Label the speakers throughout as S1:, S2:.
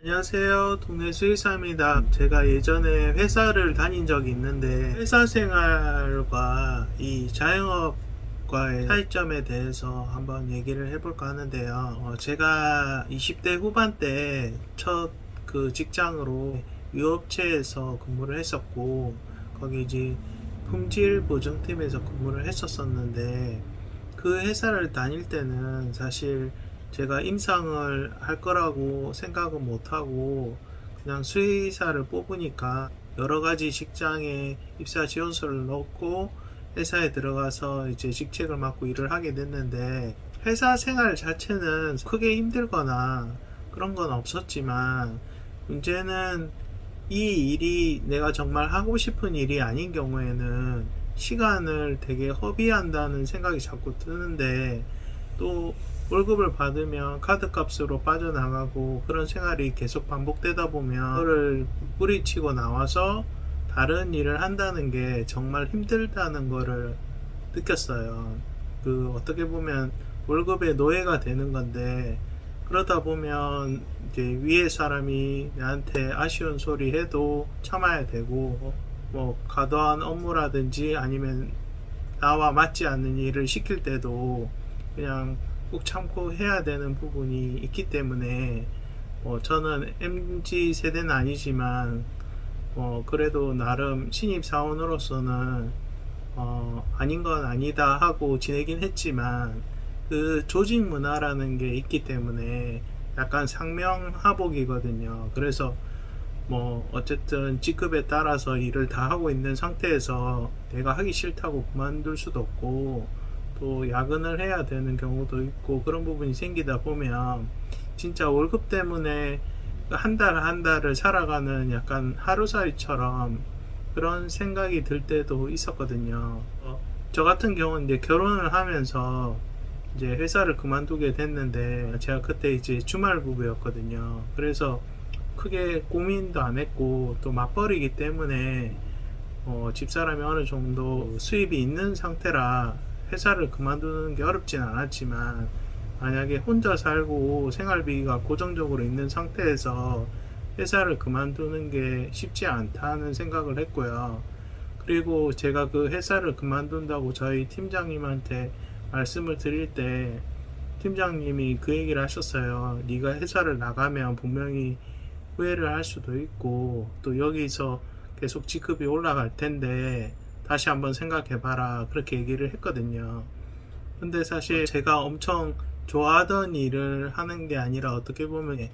S1: 안녕하세요. 동네 수의사입니다. 제가 예전에 회사를 다닌 적이 있는데 회사 생활과 이 자영업과의 차이점에 대해서 한번 얘기를 해볼까 하는데요. 제가 20대 후반 때 첫 그 직장으로 유업체에서 근무를 했었고, 거기 이제 품질 보증팀에서 근무를 했었었는데, 그 회사를 다닐 때는 사실 제가 임상을 할 거라고 생각은 못하고 그냥 수의사를 뽑으니까 여러 가지 직장에 입사 지원서를 넣고 회사에 들어가서 이제 직책을 맡고 일을 하게 됐는데, 회사 생활 자체는 크게 힘들거나 그런 건 없었지만 문제는 이 일이 내가 정말 하고 싶은 일이 아닌 경우에는 시간을 되게 허비한다는 생각이 자꾸 드는데, 또 월급을 받으면 카드값으로 빠져나가고 그런 생활이 계속 반복되다 보면 그거를 뿌리치고 나와서 다른 일을 한다는 게 정말 힘들다는 거를 느꼈어요. 어떻게 보면 월급의 노예가 되는 건데, 그러다 보면 이제 위에 사람이 나한테 아쉬운 소리 해도 참아야 되고, 뭐 과도한 업무라든지 아니면 나와 맞지 않는 일을 시킬 때도 그냥 꼭 참고 해야 되는 부분이 있기 때문에, 저는 MZ 세대는 아니지만 그래도 나름 신입 사원으로서는 아닌 건 아니다 하고 지내긴 했지만, 그 조직 문화라는 게 있기 때문에 약간 상명하복이거든요. 그래서 뭐 어쨌든 직급에 따라서 일을 다 하고 있는 상태에서 내가 하기 싫다고 그만둘 수도 없고, 또 야근을 해야 되는 경우도 있고, 그런 부분이 생기다 보면 진짜 월급 때문에 한 달 한 달을 살아가는 약간 하루살이처럼 그런 생각이 들 때도 있었거든요. 저 같은 경우는 이제 결혼을 하면서 이제 회사를 그만두게 됐는데, 제가 그때 이제 주말부부였거든요. 그래서 크게 고민도 안 했고 또 맞벌이기 때문에 집사람이 어느 정도 수입이 있는 상태라 회사를 그만두는 게 어렵진 않았지만, 만약에 혼자 살고 생활비가 고정적으로 있는 상태에서 회사를 그만두는 게 쉽지 않다는 생각을 했고요. 그리고 제가 그 회사를 그만둔다고 저희 팀장님한테 말씀을 드릴 때, 팀장님이 그 얘기를 하셨어요. 네가 회사를 나가면 분명히 후회를 할 수도 있고, 또 여기서 계속 직급이 올라갈 텐데 다시 한번 생각해 봐라, 그렇게 얘기를 했거든요. 근데 사실 제가 엄청 좋아하던 일을 하는 게 아니라, 어떻게 보면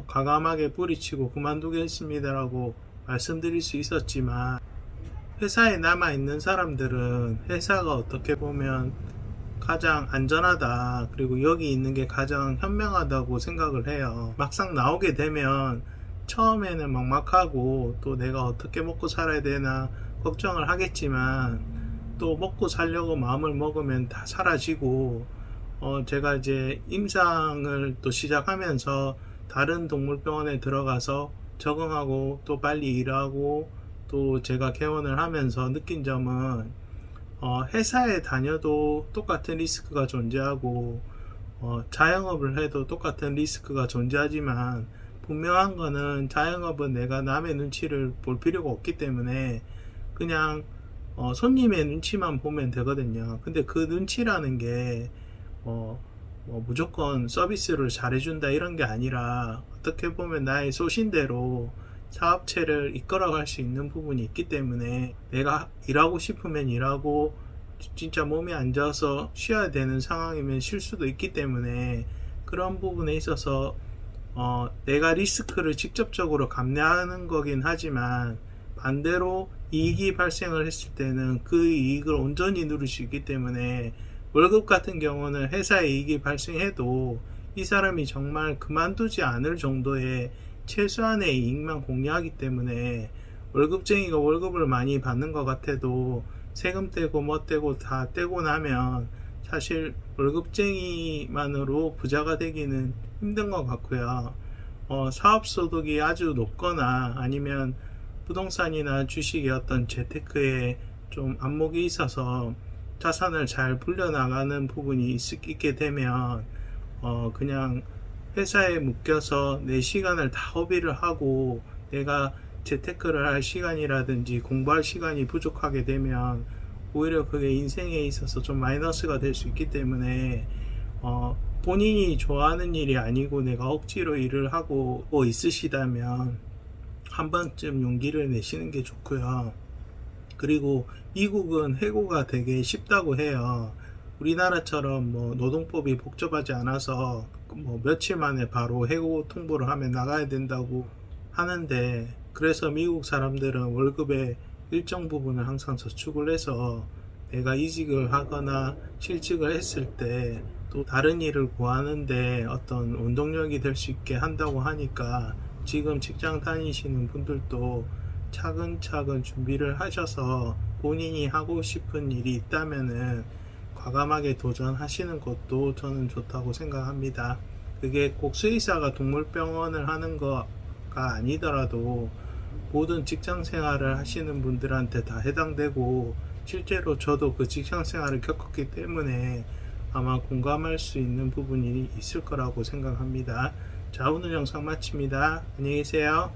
S1: 과감하게 뿌리치고 그만두겠습니다라고 말씀드릴 수 있었지만, 회사에 남아 있는 사람들은 회사가 어떻게 보면 가장 안전하다, 그리고 여기 있는 게 가장 현명하다고 생각을 해요. 막상 나오게 되면 처음에는 막막하고 또 내가 어떻게 먹고 살아야 되나 걱정을 하겠지만, 또 먹고 살려고 마음을 먹으면 다 사라지고, 제가 이제 임상을 또 시작하면서 다른 동물병원에 들어가서 적응하고 또 빨리 일하고 또 제가 개원을 하면서 느낀 점은, 회사에 다녀도 똑같은 리스크가 존재하고 자영업을 해도 똑같은 리스크가 존재하지만, 분명한 거는 자영업은 내가 남의 눈치를 볼 필요가 없기 때문에 그냥 손님의 눈치만 보면 되거든요. 근데 그 눈치라는 게 무조건 서비스를 잘해준다 이런 게 아니라, 어떻게 보면 나의 소신대로 사업체를 이끌어갈 수 있는 부분이 있기 때문에, 내가 일하고 싶으면 일하고 진짜 몸이 안 좋아서 쉬어야 되는 상황이면 쉴 수도 있기 때문에, 그런 부분에 있어서 내가 리스크를 직접적으로 감내하는 거긴 하지만, 반대로 이익이 발생을 했을 때는 그 이익을 온전히 누릴 수 있기 때문에, 월급 같은 경우는 회사에 이익이 발생해도 이 사람이 정말 그만두지 않을 정도의 최소한의 이익만 공유하기 때문에, 월급쟁이가 월급을 많이 받는 것 같아도 세금 떼고 뭐 떼고 다 떼고 나면 사실 월급쟁이만으로 부자가 되기는 힘든 것 같고요. 사업소득이 아주 높거나 아니면 부동산이나 주식의 어떤 재테크에 좀 안목이 있어서 자산을 잘 불려나가는 부분이 있게 되면 그냥 회사에 묶여서 내 시간을 다 허비를 하고 내가 재테크를 할 시간이라든지 공부할 시간이 부족하게 되면 오히려 그게 인생에 있어서 좀 마이너스가 될 수 있기 때문에 본인이 좋아하는 일이 아니고 내가 억지로 일을 하고 있으시다면 한 번쯤 용기를 내시는 게 좋고요. 그리고 미국은 해고가 되게 쉽다고 해요. 우리나라처럼 뭐 노동법이 복잡하지 않아서 뭐 며칠 만에 바로 해고 통보를 하면 나가야 된다고 하는데, 그래서 미국 사람들은 월급의 일정 부분을 항상 저축을 해서 내가 이직을 하거나 실직을 했을 때 또 다른 일을 구하는데 어떤 원동력이 될 수 있게 한다고 하니까 지금 직장 다니시는 분들도 차근차근 준비를 하셔서 본인이 하고 싶은 일이 있다면은 과감하게 도전하시는 것도 저는 좋다고 생각합니다. 그게 꼭 수의사가 동물병원을 하는 거가 아니더라도 모든 직장 생활을 하시는 분들한테 다 해당되고, 실제로 저도 그 직장 생활을 겪었기 때문에 아마 공감할 수 있는 부분이 있을 거라고 생각합니다. 자, 오늘 영상 마칩니다. 안녕히 계세요.